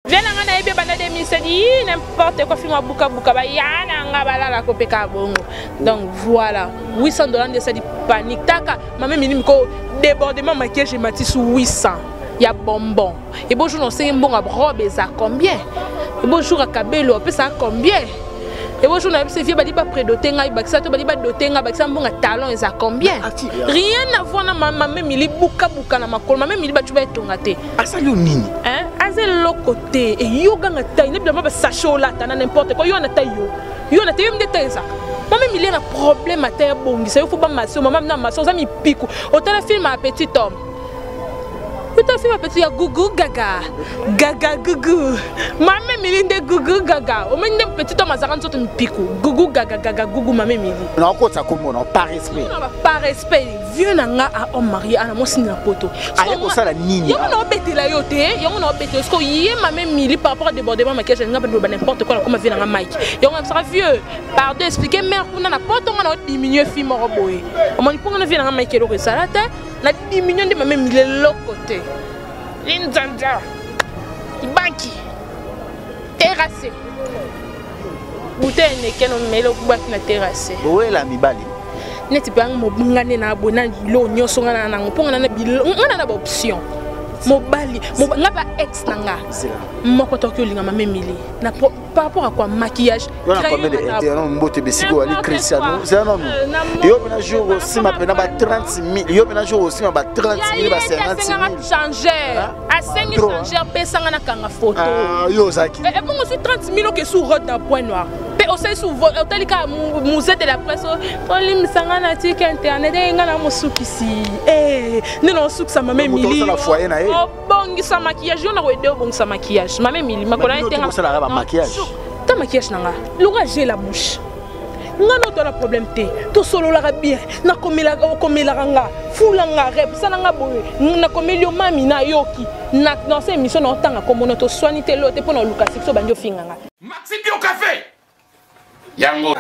Viens à la bébé bana de misedi n'importe quoi film buka buka ba yana nga bala la kopeka bongo. Donc voilà, $800 de ça dit panique taka maman minime ko débordement maquillage mati sous 800. Il y a bonbon. Et bonjour on sait bon robe ça combien? Et bonjour à Kabelo peut ça combien? Et bonjour on c'est vieux bali pas prédoter nga bakisa to bali ba doter nga bakisa bon talon ça combien? Rien à voir na maman mili buka buka na makolo maman mili ba tu ba etongate. Asali nini? Hein? L'autre côté et yoga na taille ne pas sacho là t'as n'importe quoi yo na taille yo na taille me détail ça moi même il y a un problème à terre bon ça il faut pas masser maman na masser ça mi pique autant le film à petit homme autant le film à petit gougou gaga gaga gougou maman mili de gougou gaga au même petit homme à 40 autres mi pique gougou gaga gaga gougou maman mili non quoi ça comme on par respect par respect vieux nanga à homme marié à la moissine la poto allez pour ça la nini yo na bête la yote yo na bête parce que yé maman mili par rapport à débordement maquillage nga ba n'importe quoi comme vieux nanga Mike yo nga sera vieux pardon expliquer mère kuna na poto nga na diminuer fi mo boye o moni pour nga vieux nanga Mike lo ça la te na diminuer de maman mili l'autre côté l'inzanja ibanki terrassé bouteille ne keno melo kubaki na terrassé ouais la mibali neti bang mo bungane na abona lo nyoso ngana na ngopona na bilo ngana na option mobali ngaba ex nanga moko tokyo linga mamemili na par rapport à quoi maquillage mbote besigo ali Cristiano c'est un homme yo bena jour aussi ma pena ba 30 000 yo bena jour aussi ba 30 000 ba 50 000 changer à 5 changer pesa ngana kanga photo yo zaki et bon aussi 30 000 que sur route d'un point noir pe aussi sur hôtel ka musée de la presse on sanga na tika internet ngana mosukisi non souk ça mamemili oh bon ça maquillage on a redé bon ça maquillage mamemili makona etenga ça la maquillage ta maquillage nanga luka j'ai la bouche ngana to la problème té to solo la bien na komela nga fulanga rep sananga boye na komelio mami na yoki na dans cette émission na tanga comme on to soigner l'autre pour na luka sexo banjo finganga Maxi Bio Café yango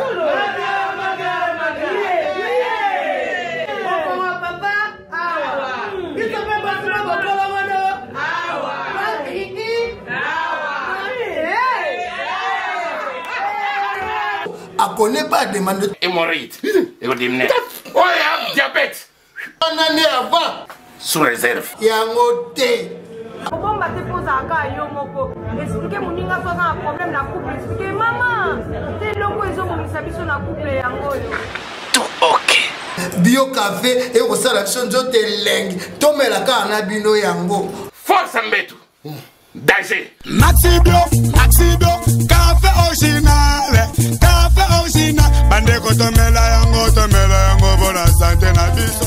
connaît pas demande de hémorroïde et au dimne oh ya diabète on année avant sous réserve yango té bon ba te pose aka yo moko expliquer moninga so na problème na couple expliquer maman te loko ezo mo misabiso na couple yango yo tout ok Bio Café et au sala chonjo te leng tomela ka na bino yango force mbetu danger Maxi Bio café original bande ko tomela yango pour la santé na biso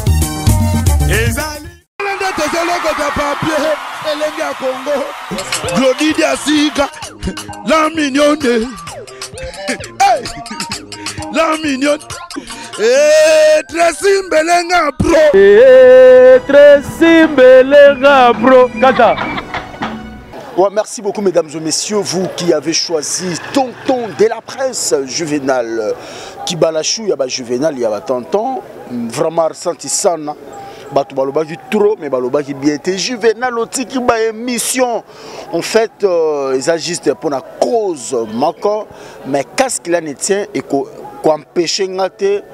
ezali lenda tezelo ko papier elenga Congo Glody Diasika la mignonne hey la mignonne Tracy Mbelenga pro Tracy Mbelenga pro kata. Ouais, merci beaucoup mesdames et messieurs, vous qui avez choisi Tonton de la presse, Juvenal. Qui balachou, il y a Juvenal, il y a Tonton. Vraiment ressenti ça. Bato baloba qui trop, mais baloba qui bien été. Juvenal aussi qui ba émission. En fait, ils agissent pour la cause manquant. Mais qu'est-ce qu'il en tient et qu'on empêche ngate,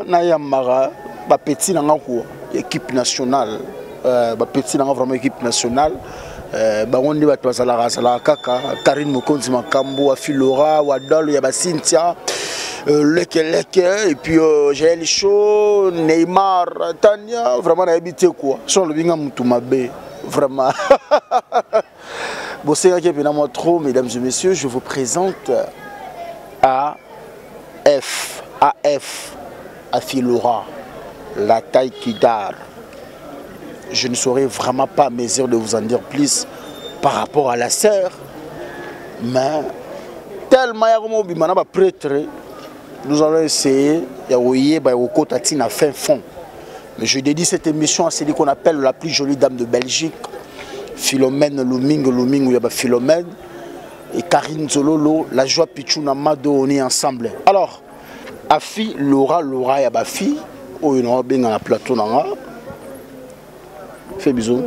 na yamara, ba petit nanga ko équipe nationale. Ba petit nanga vraiment équipe nationale. Barondi bato bazala kaka Karine Mokonzi Makambo Afilora Wadalo ya Cynthia Leke et puis Jaël Chaud Neymar Tania vraiment na habité quoi son le binga mutu mabe vraiment bon c'est qui moi trop mesdames et messieurs je vous présente AF Afilora la taille qui dare. Je ne saurais vraiment pas mesure de vous en dire plus par rapport à la sœur. Mais tellement il y a un prêtre, nous allons essayer de fin fond. Mais je dédie cette émission à celle qu'on appelle la plus jolie dame de Belgique, Philomène Luming, où il y a Philomène, et Karine Zololo, la joie Pichouna Mado, on est ensemble. Alors, Afi, Laura, il y a ma fille, où il y a un plateau. Fais bisous.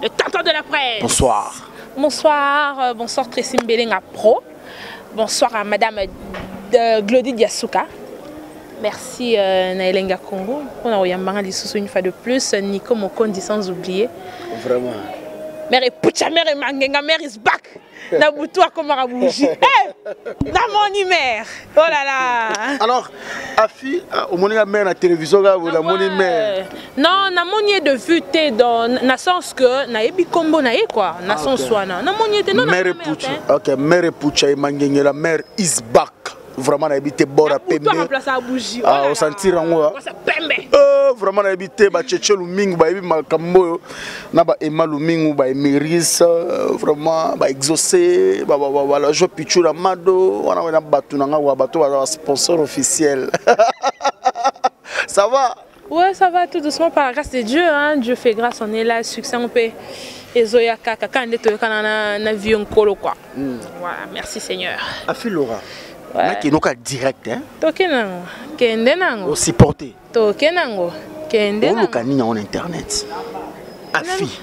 Le tonton de la presse. Bonsoir. Bonsoir, bonsoir Tracy Mbelenga Pro. Bonsoir à Madame Glody Diasuka. Merci Naelenga Congo. On a Oyambanga Lisusu une fois de plus. Nico Mokondi sans oublier. Vraiment. Mère et Pucha, mère et Mangenga, mère is back. Na boutoir comme à bougie. Dans mon humeur. Oh là là. Alors, Afi, au moment où la mère à la télévision, la mon mère. Non, na monier de vue te dans na sens que na ebi combo na quoi. Na sens soana. Na monier te non. Mère et Pucha. Ok, mère et Pucha et Mangenga, la mère is back. Vraiment, on a habité bord à Pembe. Ah, on sentit en moi. Vraiment, on a habité Tchétché Luming, Makambo, Naba Emma Luming, Méris, vraiment, exaucé, la joie Pichou Mado, on a un bateau, un sponsor officiel. Ça va? Ouais, ça va tout doucement par la grâce de Dieu. Hein. Dieu fait grâce, on est là, succès, on peut. Et Zoya Kaka, quand on est en avion, quoi. Voilà, merci Seigneur. Afi Laura. Ouais. Qui est direct, hein? Tokenango, Kendenango. Aussi porté. Tokenango, Kendenango. Olukani en internet. Afi,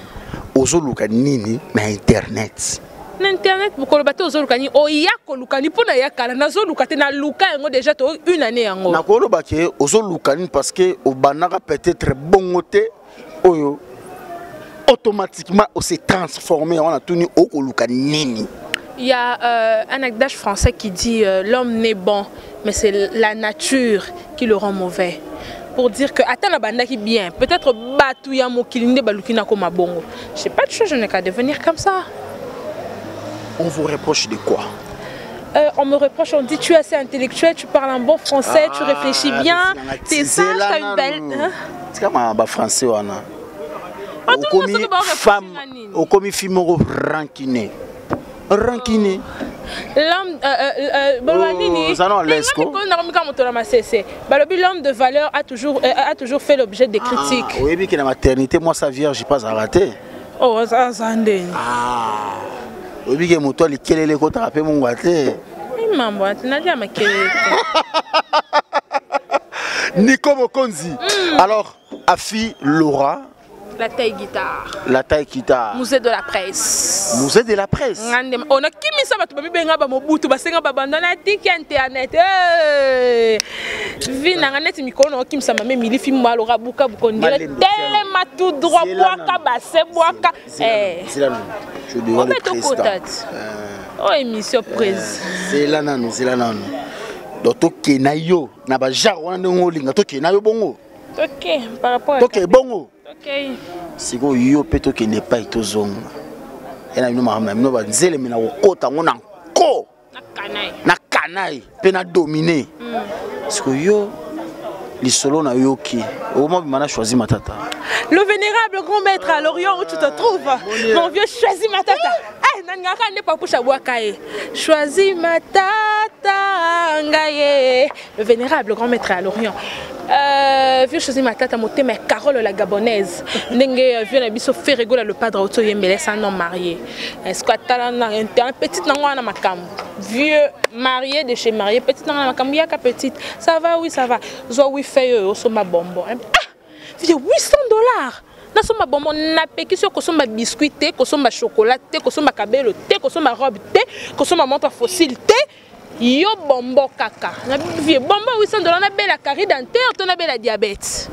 Ozolukani mais internet. Internet, beaucoup de bateaux Ozolukani, Oyako Lukani, pour Nayakala, Nazolukate, na Luka, déjà une année en haut. Nakolo Bake, Ozolukani parce que au Banara peut-être bon côté, Oyo, automatiquement, on s'est transformé, on a tenu au Olukani. Il y a un adage français qui dit l'homme n'est bon, mais c'est la nature qui le rend mauvais. Pour dire que attends la bande qui bien, peut-être batouya mokilinde balukina comme bongo. Je sais pas de chose, je n'ai qu'à devenir comme ça. On vous reproche de quoi? On me reproche, on dit tu es assez intellectuel, tu parles un bon français, tu réfléchis bien, tu es sage, tu as une belle. C'est comme un français ou un femme, au commis film rankiné. Rankiné. L'homme de valeur a toujours fait l'objet des critiques. Oui, mais que la maternité, moi sa vierge, j'ai pas arrêté. Oh, ça c'est oui, mais que mon toit, quel est le côté après mon gâté. Maman, tu n'as jamais quel. Nico Mokonzi. Alors, Afi Laura. La taille guitare. La taille guitare. Musée de la presse. Musée de la presse. On a qui mis ça tu peux bien mobutu basenga babandana tiki internet. Vina nganet mikono kim ça mame mili film malora buka bukondire tellement tout droit boaka basse boaka c'est là non. Je dois le président. Oh émission prise. C'est là non. Doto kenayo na ba jar wana ngolinga to kenayo bongo. OK par rapport à OK bongo. OK. Si go yo peto ke ne pas itozonga. Ena bino mahamna bino ba nzele mina okota ngona ko. Na kanai pe na dominer. Si go yo lisolo na yoki. Au moment où mana choisi matata. Le vénérable grand maître à Lorient où tu te trouves. Mon vieux choisi matata. Eh nangaka ne pas pusha boakae. Choisi matata ngaye. Le vénérable grand maître à Lorient. Vieux choisi ma tata moté mais Carole la gabonaise ndenge vieux na biso fait rigoler le padre auto yembele sans non marié est-ce que talana un petite nango na makam vieux marié de chez marié petite nango na makam yaka petite ça va oui ça va zo oui fait au soma bonbon vieux $800 na soma bonbon na peki sur ko soma biscuit te ko soma chocolat te ko soma kabelo te ko soma robe te ko soma montre fossile te. Yo bombo kaka. Na vie bombo $800 na bela carie dentaire, to na bela diabète.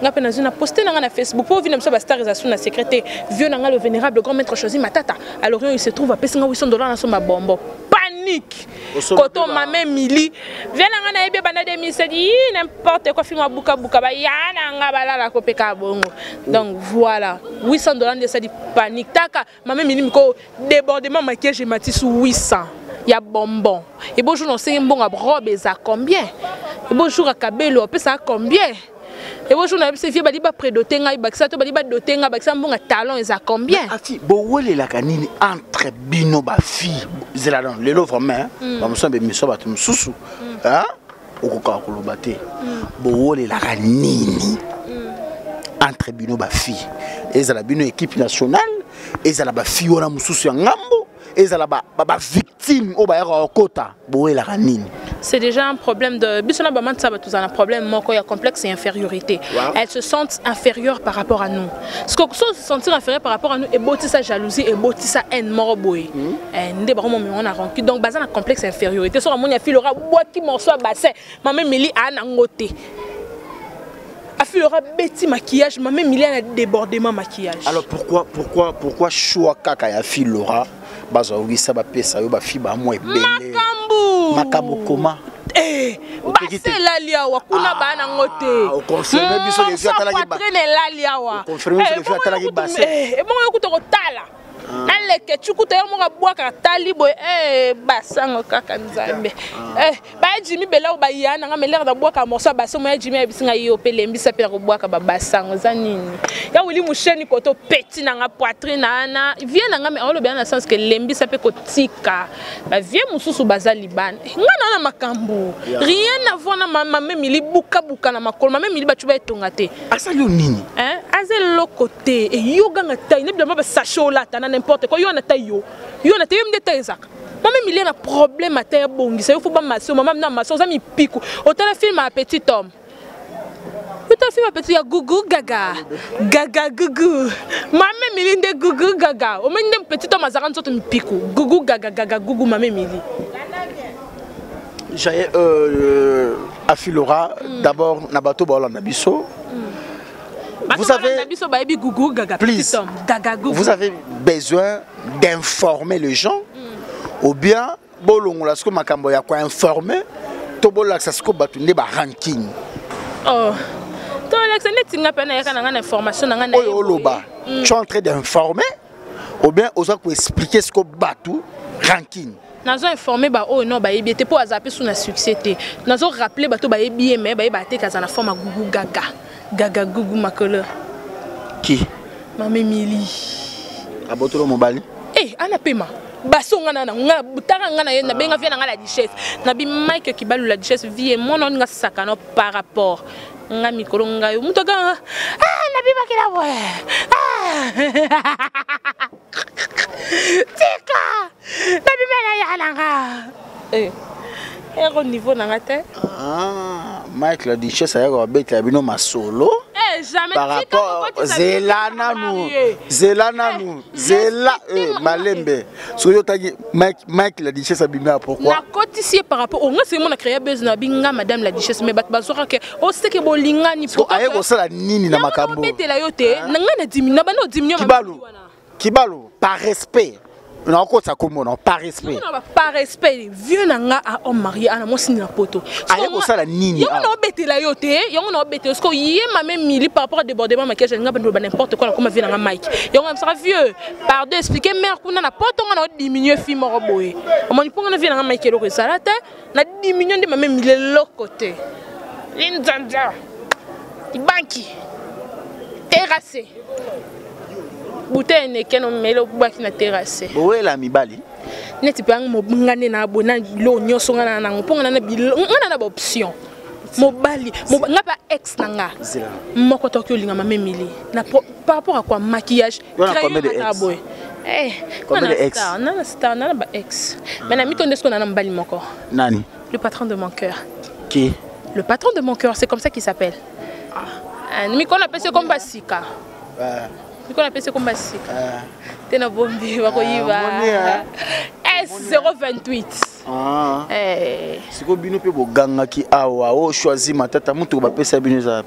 Nga pena zuna posté na Facebook pour venir me sa starisation na secrétaire. Vieux na le vénérable grand maître choisi matata. Alors il se trouve à pesa $800 na soma bombo. Panique. Koto mame mili. Viens na ebe bana de mi se dit n'importe quoi film buka buka ba yana nga balala ko peka bongo. Donc voilà, $800 de ça dit panique. Taka mame mili miko débordement maquillage mati sous 800. Il y a bonbon. Et bonjour, on sait un bon robe, ça combien? Et bonjour à Kabelo, ça combien? Et bonjour, on a vu bali ba prédoté nga ibaksa to bali ba doté nga baksa bon talon et ça combien? Ati bo wele la kanini entre bino ba fille zela dans le love main ba musambe miso ba tumususu hein okoka kolobate bo wele la kanini entre bino ba fille ezala bino équipe nationale ezala ba fille wana mususu ya ngambo ezala ba victime o ba ya kota bo wele la kanini C'est déjà un problème de... Il y a un problème, il y a complexe et infériorité. Wow. Elles se sentent inférieures par rapport à nous. Ce que se sentir inférieure par rapport à nous, et sa jalousie, et sa haine, moroboy. Donc, basé sur un complexe et infériorité. Sur un fil aura bois qui morceau à bassin. Maman Mili a un angoté. A fil aura bêti maquillage. Maman Mili a un débordement maquillage. Alors pourquoi choix kaka ya fil aura? Baza oui ça va payer ça va fiba moi belé. Makambo comment? Eh, c'est la liawa kuna bana ngote. On confirme biso les filles atalaki ba. La liawa. On confirme biso les filles atalaki ba. Eh, bon yokuto kotala. Naleke chukuta yo moka bwaka tali boy basango kaka nzambe. Ba Jimmy bela ba yana nga melere da bwaka morso ba somo ya Jimmy abisinga yo pelembisa pe ko bwaka ba basango za nini. Ya wuli musheni koto petit na nga poitrine ana vie na nga me olo bien na sens que lembisa pe kotika. Ba vie mususu baza liban. Nga na makambo. Rien à voir na mama mimi buka buka na makolo mama mimi bachuba etonga te. Asa yo nini? Azel lokote e yoga nga tai ne bien ba sachola ta n'importe quoi, yo na tayo me de taizaka. Maman Mili a un problème à terre bongi, ça il faut pas masser, maman na masser, ça mi pique. Autant le film à petit homme. Autant le film à petit gougou gaga. Gaga gougou. Maman Mili de gougou gaga. Au moins un petit homme à zaran sorte mi pique. Gougou gaga gaga gougou maman Mili. J'ai à Filora d'abord nabato ba Hollande biso. Vous avez besoin d'informer les gens ou bien bolongo la sko makambo ya ko informer to bola ça sko batunde ba ranking. Oh. To l'excellent tinga pena ya kana information na ngana. Oh loba. Tu es en train d'informer ou bien osa ko expliquer ce ko batu ranking. Nazo informer ba oh non ba yebi te po azaper sous na succès te. Nazo rappeler ba to ba yebi mais ba te kaza na forme gugu gaga. Gaga Gougou Makolo. Qui? Maman Mili. Abotolo Mobali? Eh, ana pema. Basonga na nga butanga nga na yena benga via na la duchesse. Na bi Mike ki balu la duchesse vie mon on nga sakano par rapport. Nga mikolo nga yo mutoga. Na bi makila boy. Tika. Na bi mena ya nga. Au niveau n'angate. Mike la duchesse a eu bête la bino masolo. Jamais. Par rapport Zelana nous Zela Malembe. Soyo tagi Mike la duchesse a bimé pourquoi? Na cotissier par rapport au c'est mon a créé besoin na binga madame la duchesse mais bazora que o seke bolinga ni pourquoi? Aye ko sala nini na makambo. Bête la yote nanga na dimina bano dimina. Kibalo par respect. Non, ça comment par respect. Non, par respect. Vieux nanga à homme marié à la moissine na poto. Aye ko sala nini. Yo no bête la yote, yo no bête parce que yé ma même mili par rapport à débordement maquillage nga bano n'importe quoi comme vient nanga Mike. Yo ngam sera vieux. Pardon expliquer mère kuna na poto nga na diminuer fi moro boy. O moni ponga na vient nanga Mike lo sala ta na diminuer de ma même mili l'autre côté. Linzanja. Ibanki. Terrassé. Bouteille ne keno melo baki na terrasse. Bowe la mibali. Neti pe ngo ngane na bona lo nyoso ngana na ngponga na bilo ngana na option. Mobali, nga pas ex nanga. Moko tokyo linga ma memili. Na par rapport à quoi maquillage. Combien de ex? Combien de ex? Na star na ba ex. Mais na mitonde ce qu'on a na mbali moko. Nani? Le patron de mon cœur. Qui? Le patron de mon cœur, c'est comme ça qu'il s'appelle. Mi qu'on appelle c'est comme Basika. On appelle ça comme Basika. Tena bombi wako yiva. S028. C'est quoi bino pe boganga ki awa o choisi matata mutu ba pesa bino za.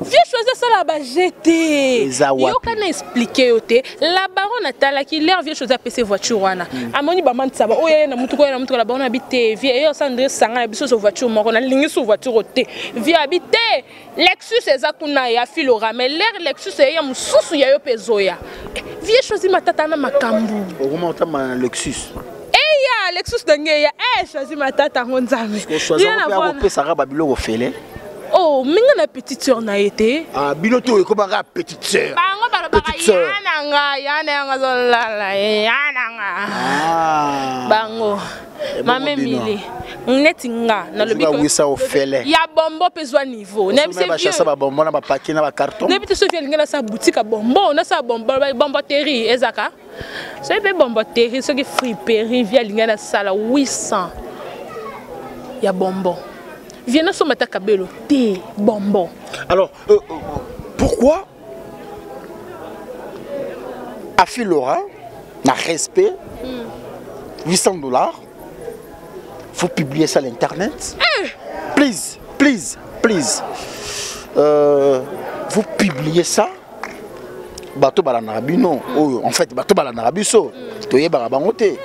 Viens choisir ça là-bas, j'étais. Yo kan expliquer yote. La baronne atala ki l'air viens choisir PC voiture wana. Amoni ba man tsaba. Oye na mutu ko na mutu la baronne habite. Viens yo sandre sanga biso so voiture moko na lingi so voiture ote. Viens habite. Lexus ezakuna ya Filora mais l'air Lexus ya mususu ya yo pezoya. Viens choisir matata na makambu. Comment on t'a Lexus? Lexus dangeya choisir matata ngonzame. Choisir on peut ça ba biloko fele. Oh, minga na petite sœur na été. Ah, biloto e comment petite sœur. Petite sœur. Yananga zolala, yananga. Bango. Mame Mili. Netinga na le biko. Ça au fele. Ya bombo pezwa niveau. Na ba chassa ba bombo na ba paquet na ba carton. Na bito so linga na sa boutique bombo, na sa bomboterie ezaka. So be bomboterie so ki friperie via linga na sala 800. y a bonbon. Viens sur ma takabelo, thé, bonbon. Alors, pourquoi Afi Laura n'a respect 800 $, faut publier ça à l'internet. Please, please, please. Vous publiez ça. Bateau balanarabino. En fait, bateau balanarabiso. Toye barabangote.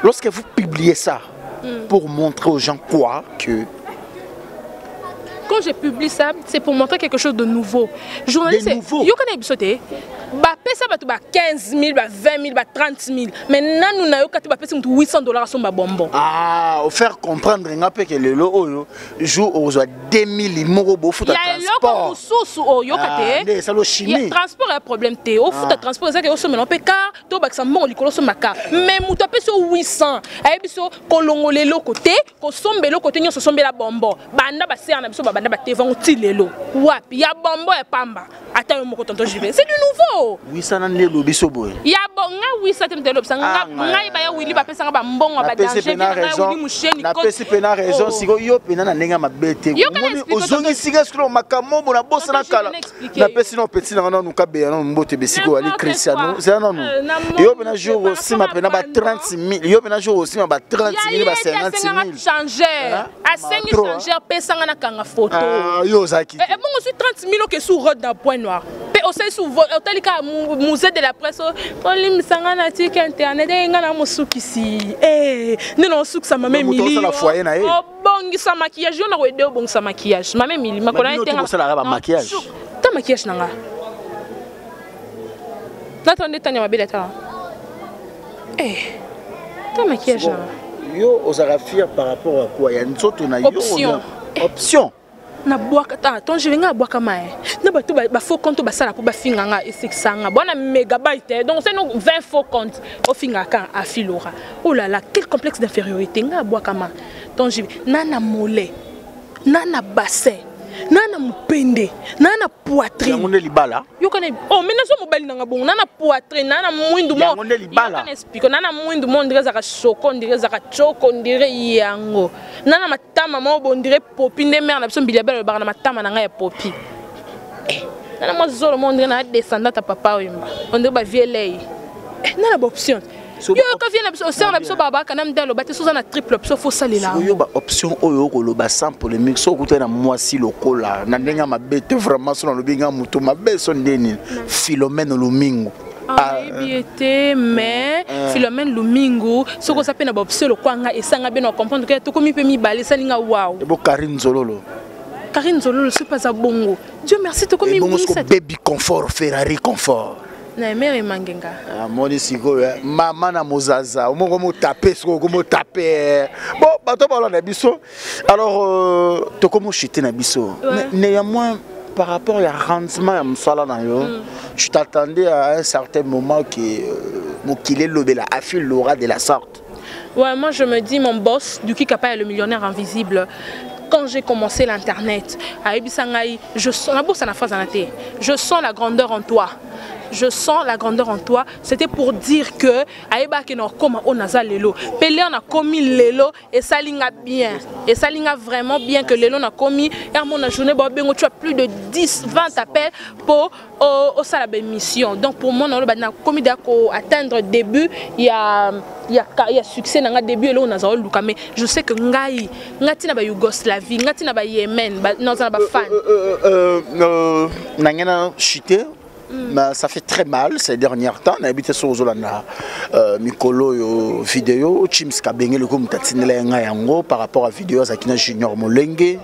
Lorsque vous publiez ça, pour montrer aux gens quoi que. Quand je publie ça, c'est pour montrer quelque chose de nouveau. Journaliste, de nouveau. Yo connais bisoté. Bah pesa bato ba 15 000, ba 20 000, ba 30 000. Mais nanu na yo kati ba pesa 800 $ sur ma bonbon. Ah, faire comprendre que le lo joue aux 2000 moro bo foot transport. Il y a le chimie. Transport est un problème té. Au foot transport c'est que au sommet on peut car to ba ça mon likolo sur ma car. Mais muto pe sur 800. Ay biso kolongole lo côté, ko sombe lo côté nyo so sombe la bonbon. Banda ba ser na biso ba banda ba te vont tilelo. Wapi ya bonbon e pamba. Ata yo moko tonton jibe. C'est du nouveau. Oui, ça n'a pas de boy. Il y a bon, oui, ça t'aime de l'obsang. Willy va passer un bon à danger. Na pesi pena raison. Si yo pena na nenga mabete. Ozongi siga skolo makamo bona bossa na kala. Na pesi no petit na no kabe na mbote besiko ali Cristiano. C'est non non. Yo pena jour aussi ma pena ba 30 000. Yo pena jour aussi ma ba 30 000 ba 50 000. Changer. À 5 changer pesa na kanga photo. Yo zaki. Et bon aussi 30 000 que sous road dans point noir. Aussi sous au musée de la presse on lim sanga na tik internet nga na musuki si non souk ça mama mili oh bongi sa maquillage on a wedé bongi sa maquillage mama mili makona tenga ça la maquillage ta maquillage nanga n'attendez tanya mabela ta ta maquillage yo osara fier par rapport à quoi ya nzoto na yo option na boaka ta ton je venga boaka mai na bato ba faux compte ba sala po ba finganga et sexanga bona mégabyte donc c'est 20 faux comptes au fingaka à Filora. Oh là là, quel complexe d'infériorité nga boaka ma ton je nana mollet nana bassin nana mupende nana poitrine yango libala yo connais oh mais nazo mobali nanga bon nana poitrine nana mwindu mo yango libala explique nana mwindu mo ndire zaka choko ndire zaka choko ndire yango nana matama mo bon ndire popi nde mère na biso mbilia belle ba na matama nanga ya popi nana mo zolo mo ndire na descendante papa oyimba on ndire ba vielle nana ba option yo ka vient na biso na biso baba kana mdalo bate soza na triple option faut salela yo ba option oyo ko loba sans polémique so ko tena mwasi lokola na ndenga mabete vraiment so na lobinga muto mabeso ndeni Philomène Lumingu biété mais Philomène Lumingu soko ça pe na ba option lo kwanga esanga beno comprendre que to komi pe mi balé salinga wow bo Karine Zololo c'est pas ça bongo Dieu merci to komi bongo baby confort Ferrari confort na mère mangenga moni siko mama na mozaza omongo mo taper siko ko mo taper bon bato ba na biso alors to komo chiter na biso néanmoins par rapport à rendement ya msala na yo je t'attendais à un certain moment que Mokile Lobela Afi Laura de la sorte. Ouais, moi je me dis mon boss du Kikapa est le millionnaire invisible. Quand j'ai commencé l'internet, je sens la bourse à la phase je sens la grandeur en toi. Je sens la grandeur en toi. C'était pour dire que Aïba qui n'a comme on a lelo. Pelé on a commis lelo et ça linga bien. Et ça linga vraiment bien que lelo n'a commis. Et à mon journée, tu as plus de 10, 20 appels pour la mission. Donc pour moi, on a commis d'atteindre début. Il y a succès dans le début et là on a zéro luka. Mais je sais que ngai na ba Yougoslavie, ngati na ba Yémen, na ba fan. Nangena chité. Mais ça fait très mal ces derniers temps. On a habité sur Zolana Mikolo vidéo Chims Kabenge le comme tatinela yango par rapport à vidéo Zakina Junior Molenge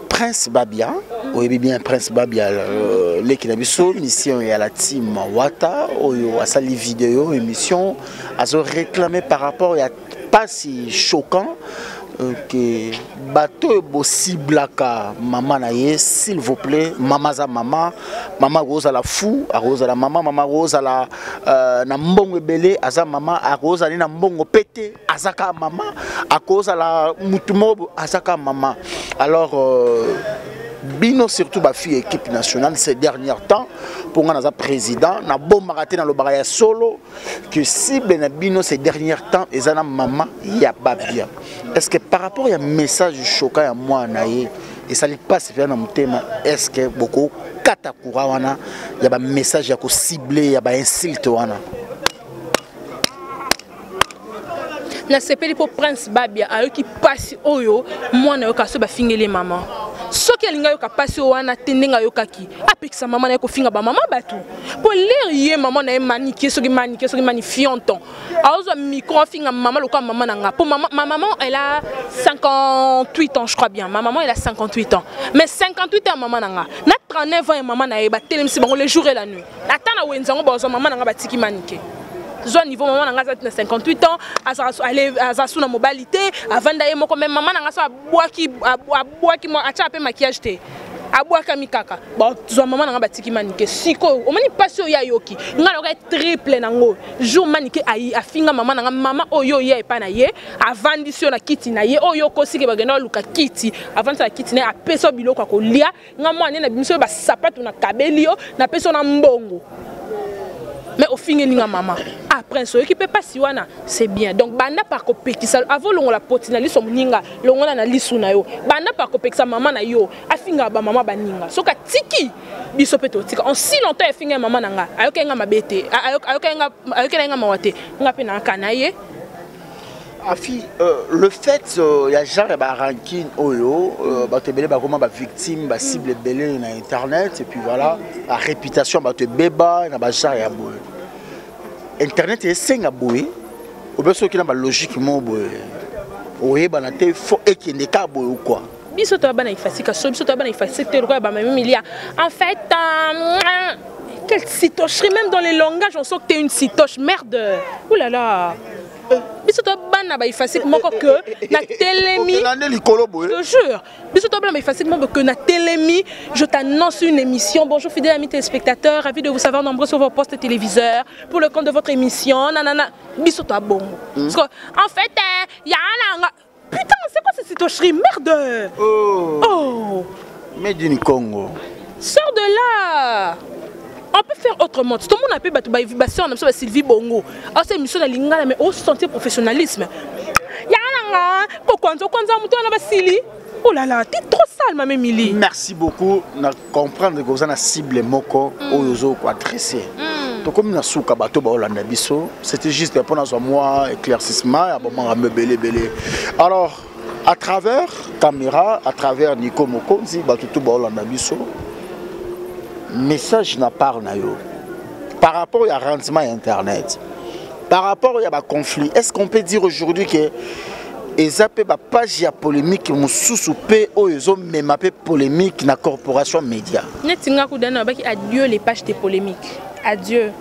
Prince Babia oui bien Prince Babia l'équipe d'abisso mission et à la team Wata à sa vidéo émission a réclamé par rapport à pas si choquant que bateau possible ka maman naie s'il vous plaît maman za maman rose à la fou à rose à la maman rose à la na mbongo belé aza maman à rose à na mbongo pété azaka maman à cause à la mutumo azaka maman alors bino surtout ba fille équipe nationale ces derniers temps pour nga président na bon maraté dans le baraya solo que cible na bino ces derniers temps ezana maman ya babia. Est-ce que par rapport à un message choquant à moi naé et ça lui passe bien dans mon thème, est-ce que beaucoup katakura wana y a un message ya ko ciblé ya ba insulte wana? Na sepeli pour prince babia ayo ki passe oyo mwana yo kaso ba fingele maman soki alinga yo ka passe wana tendenga yo kaki apekisa maman na ko finga ba maman batu pour lire ye maman na maniquer soki magnifianton azo micro finga maman lo ka maman na nga pour maman ma maman elle a 58 ans je crois bien ma maman elle a 58 ans mais 58 ans maman na nga na 39 ans maman na ye ba telemisi bango le jour et la nuit atana wenzango ba zo maman na nga ba tiki maniquer zo niveau maman na 58 ans à sous la mobilité avant d'aller moko même maman na sa boaki mo acha pe maquillage te aboaka mikaka bon zo maman na batiki manike siko o mani passion ya yoki ngalo ka triple nango jour manike ayi afinga maman na maman oyo ye pa na ye avant disio na kiti na ye oyo ko sike bagena luka kiti avant sa kiti na apeso biloko ko lia ngamo ane na biso ba sapato na kabelio na peso na mbongo. Mais au fin de maman, après ce qui peut pas si wana, c'est bien. Donc banda par kopeki ça avant l'on la potina li somninga, l'on la na lisuna yo. Banda par kopeki ça maman na yo, afinga ba maman baninga. Soka tiki biso peto tika. En si longtemps afinga maman nanga, ayokenga mabete, ayokenga mawate. Nga pe na kanaye. Afi, le fait ya genre ba ranking oyo ba te belé ba comment ba victime ba cible belé na internet et puis voilà la réputation ba te beba na ba genre ya boy internet est senga boy ou bien ce qui na ba logique mo boy oye ba na te fo et qui ne ka boy ou quoi biso to ba na ifasika so biso to ba na ifasika te ba ma milia en fait quelle citocherie même dans les langages on sent que tu es une citoche merde. Ouh là là. Biso to bana ba ifasik moko que na télémi je jure biso to bana ba ifasik moko que na télémi je t'annonce une émission. Bonjour fidèles amis téléspectateurs, ravi de vous savoir nombreux sur vos postes téléviseurs pour le compte de votre émission nanana biso to bon parce que en fait ya na putain c'est quoi cette citocherie merde. Oh Made in Congo, sors de là. On peut faire autrement. Tout le monde a pu battre Sylvie Bongo. Ah c'est mission de l'ingala mais au sentir professionnalisme. Yana kokwanzo muto na basili. Oh là là, t'es trop sale ma Mili. Merci beaucoup na comprendre que vous avez cible moko oyozo ko adresser. To comme na souka bato ba Holanda biso, c'était juste pour nous moi éclaircissement ya bon me belé. Alors à travers caméra, à travers Nico Mokonzi bato to ba Holanda biso. Message n'a pas par rapport au rendement internet, par rapport au conflit. Est-ce qu'on peut dire aujourd'hui que les page polémique nous sous-soupé ou ils ont même polémique dans la corporation média? Adieu les pages de polémique. Adieu.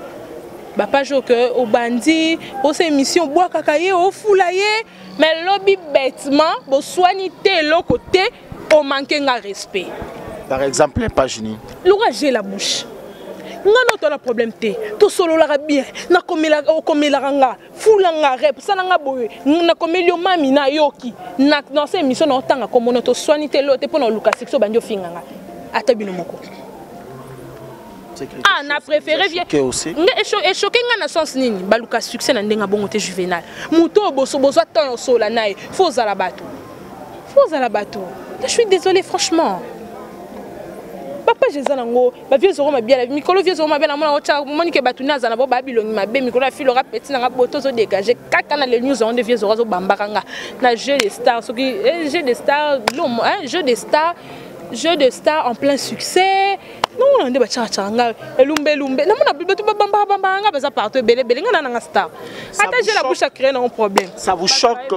Ba page que au bandit, aux émissions bois kakaye, au foulaye, mais lobby bêtement, bo soignité l'autre côté, au manquer de respect. Par exemple, les pages ni. J'ai la bouche. Nous avons un problème. Tout solo la bien. Na komela ranga. Fulanga rep. Salanga boye. Na komelio mami na yoki. Na dans ces émissions na tanga comme on to soigner l'autre pour nous Lucas sexo bandio finganga. Atabino moko. Ah, na préféré vient. Et choqué na sens nini. Ba Lucas succès na ndenga bongo te juvénal. Muto boso tan sola nae. Faux à la bateau. Faux à la bateau. Je suis désolé franchement. Papa Jézanango, ma vieux zoro ma bien la micro vieux zoro ma bien la monique batuna zana bo babilongi ma be micro la filo rap petit na boto zo dégager kaka na les news on de vieux zoro zo bambaranga na jeu des stars jeu des stars jeu de stars en plein succès. Non on de bachanga elumbe na mona bibetu bambanga baza partout belé nga na star. Attends j'ai la bouche à créer un problème. Ça vous choque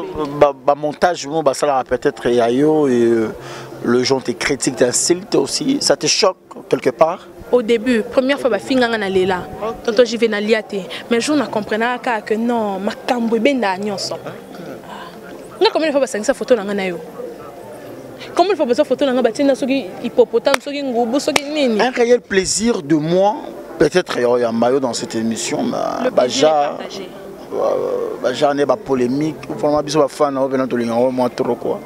ba montage bon ba ça peut-être yayo et le genre de critique d'insulte aussi, ça te choque quelque part? Au début, première fois, je suis allé là. Tonton j'y vais liaté. Mais je ne comprenais pas que non, ma cambo ben d'agnos. Combien de fois ça photo dans un Comment il faut passer photo dans un bâtiment qui hippopotame, qui ngoubou, qui nini? Un réel plaisir de moi, peut-être il y a un maillot dans cette émission, mais Baja n'est pas polémique. Vraiment, bien fan, on va trop quoi.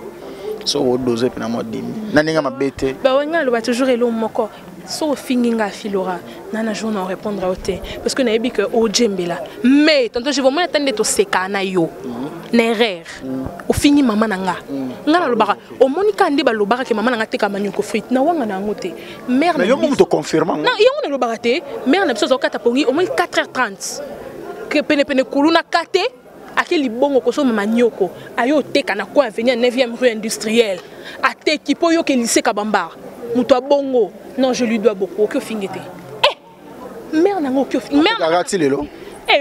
So doser pe na mo dimi. Na ninga mabete. Ba wanga lo ba toujours elo moko. So finginga filora. Nana jour na répondre au té parce que na yebi que o djembela. Mais tantôt je vraiment attendre to seka na yo. N'erreur. O fini maman nanga. Ngala lo baka. O monika ndé ba lo baka ke maman nanga te ka manioco frite. Na wanga na ngote. Mère na. Mais yo mo to confirmant. Non, yo na lo baka te. Mère na biso zo kata pongi au moins 4h30. Que pene kuluna kate. Akeli bongo koso manioko ayo teka na quoi venir 9e rue industrielle ate kipo yo ke lycée Kabambar muto bongo non je lui dois beaucoup que fingete mère nango que mère ngati lelo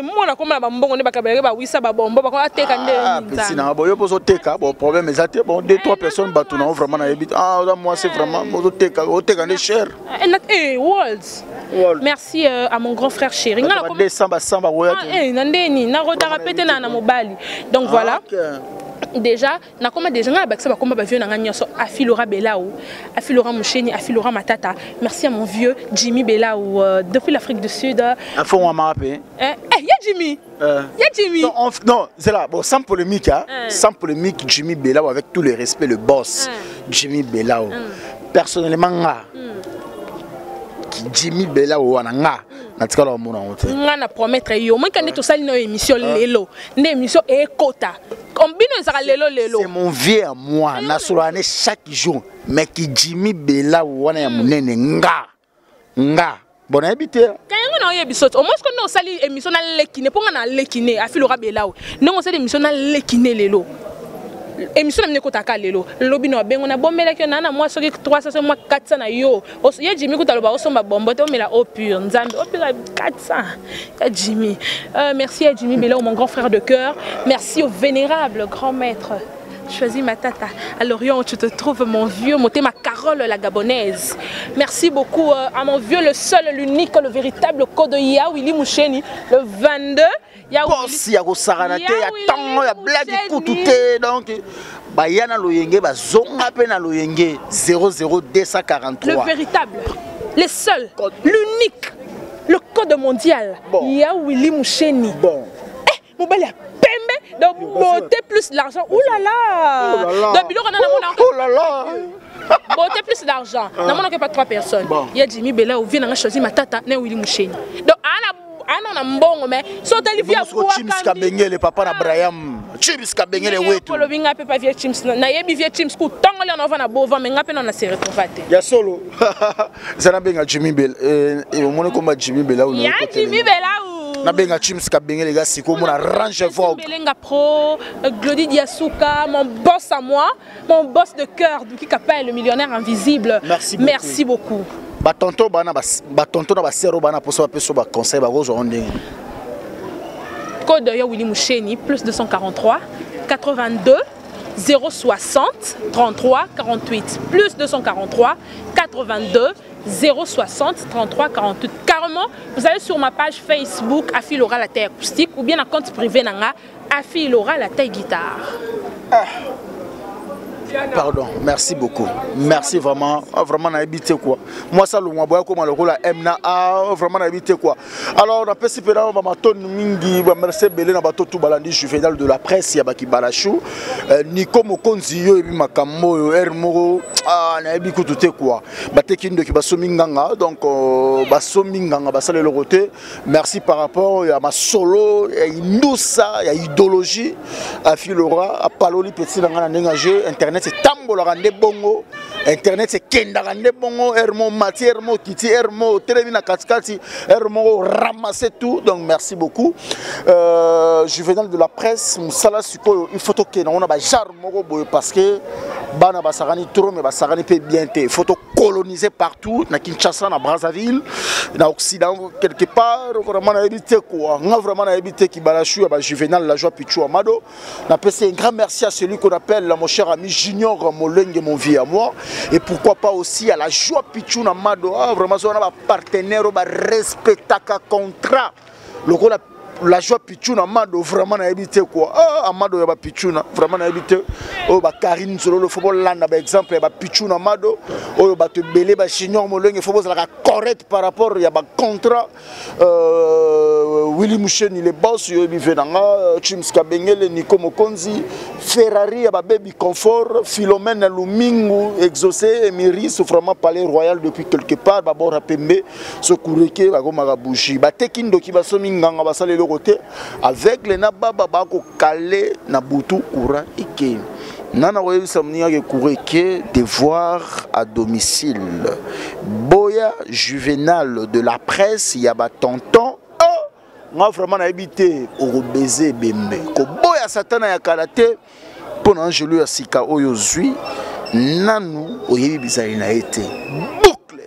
moi na koma ba mbongo ne bakabeleke ba wisa ba bombo ba ko ateka nde petit na boyo poso teka bon problème ezate bon 2-3 personnes batu na vraiment na habite moi c'est vraiment mozo teka o teka ne cher Worlds. Merci à mon grand frère chéri. Donc voilà. Déjà, na koma déjà na baksa ba koma ba vieux na nganyoso afilora Belaou, afilora Moucheni, afilora Matata. Merci à mon vieux Jimmy Belaou depuis l'Afrique du Sud. À fond on m'a rappelé. Ya Jimmy. Ya Jimmy. Non, c'est là. Bon, sans polémique hein. Sans polémique Jimmy Belaou avec tout le respect le boss. Jimmy Belaou. Personnellement Jimmy Belaou wananga. Natikala mona wote. Ngana promettre yo, moi quand to sali no émission lelo, né émission ekota. Combino ezaka lelo. C'est mon vieux à moi, na solane chaque jour, mais qui Jimmy Belaou wana ya munene nga. Bon habité. Kayango na yebiso, au moins qu'on no sali émission na lekine, ponga na lekine afilora Belaou. Non sali émission na lekine lelo. Émission na kotaka lelo lobi no bengo na bombela ki na moi soki 300 moi 400 na yo ye Jimmy kutaloba osomba bombo te omela au pur nzambe au pur 400 ya Jimmy. Merci à Jimmy Belaou mon grand frère de cœur. Merci au vénérable grand maître Choisis Matata. À Lorient, tu te trouves mon vieux, ma Carole la Gabonaise. Merci beaucoup à mon vieux, le seul, l'unique, le véritable code Willy Moucheni, le 22. Boss ya ko saranate ya tango ya blague kutute donc bayana loyenge bazonga pe na loyenge 00243. Le véritable, le seul, l'unique, le code mondial. Ya Willy Moucheni. Bon. Mobile ya pembe donc beauté plus l'argent. Ouh là là. Donc biloko na mona. Oh là là. Beauté plus d'argent. Na mona que pas 3 personnes. Ya Jimmy Belaou vient na choisir Matata na Willy Moucheni. Donc ana mbongo mais so tali via kwa Chims Kabengele papa na Braham Chims Kabengele wetu ko binga pe pa via Chims na yebi via Chims ku tongo le na va na bova mais ngape na se retrouver ya solo zana benga Jimmy Bel et au monde comme Jimmy Belaou ya Jimmy Belaou na benga Chims Kabengele ga siko mona range vogue Belenga Pro Glody Diasuka mon boss à moi mon boss de cœur Duki Kapa le millionnaire invisible. Merci beaucoup. Batonto bana na basero bana poso bapeso ba conseil ba gozo ndenge. Code ya Willy Moucheni plus 243 82 060 33 48 plus 243 82 060 33 48. Carrément, vous allez sur ma page Facebook Afilora la taille acoustique ou bien un compte privé nanga Afilora la taille guitare. Pardon, merci beaucoup. Merci vraiment. Vraiment, on a habité quoi. Moi, ça, le mois, comme le rôle à Mna, vraiment, on a habité quoi. Alors, on a participé à Mamaton Mingi, merci Belé, na bateau tout balandi, juvénal de la presse, Yabaki Balachou, Nico Mokonzio, et Makambo, Hermo, on a habité tout quoi. Batekin de Kibasominganga, donc, Basominganga, Basale le roté. Merci par rapport à ma solo, il y a une douce, il y a une idéologie, à Filora, à Paloli, Petit, Nangagé, Internet. C'est tambola rande bongo, internet c'est kenda rande bongo, Hermo Mati, Hermo Kiti, Hermo Télévina Katkati, Hermo ramasser tout. Donc merci beaucoup. Juvénal de la presse, Moussala Suko, il faut que on a ba jarmoro parce que bana basarani trop mais basarani peut bien te. Il faut coloniser partout, na Kinshasa, na Brazzaville, na Occident quelque part. Vraiment na éviter quoi. On a vraiment na éviter qui balachou ba Juvénal la joie Pichou Amado. On appelle un grand merci à celui qu'on appelle mon cher ami Junior Molenge, mon vie à moi, et pourquoi pas aussi à la joie Pichou Namado. Vraiment, on a un partenaire qui respecte un contrat. Le rôle la joie Pichouna Amado vraiment na habité quoi. Ah Amado ya ba Pichouna vraiment na habité. Oh ba Karine solo le football landa par exemple ya ba Pichouna Amado. Oh ba te belé ba Junior Molenge faut la correct par rapport ya ba contrat Willy Mouchen il est boss yo bi venanga Chims Kabengele Nico Mokonzi Ferrari ya ba Baby Confort Philomène Lumingu exaucé Emiris vraiment palais royal depuis quelque part ba bora pembe ce coureke ba goma bouchi ba tekindo ki ba somi nganga ba sale le côté avec les nababa ba ko calé na butu courant ike nana ko samnia ke coureke devoir à domicile boya juvénal de la presse ya ba tonton moi vraiment na habité au baiser bembe ko boya satana ya karaté pour Angelo ya sika oyo zui nanu oyebi bizali na été boucle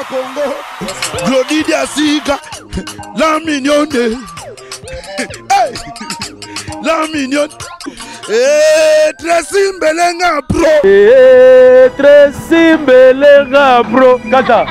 Congo Glody Diasiga la mignonne la mignonne Tracy Mbelenga bro Tracy Mbelenga bro kata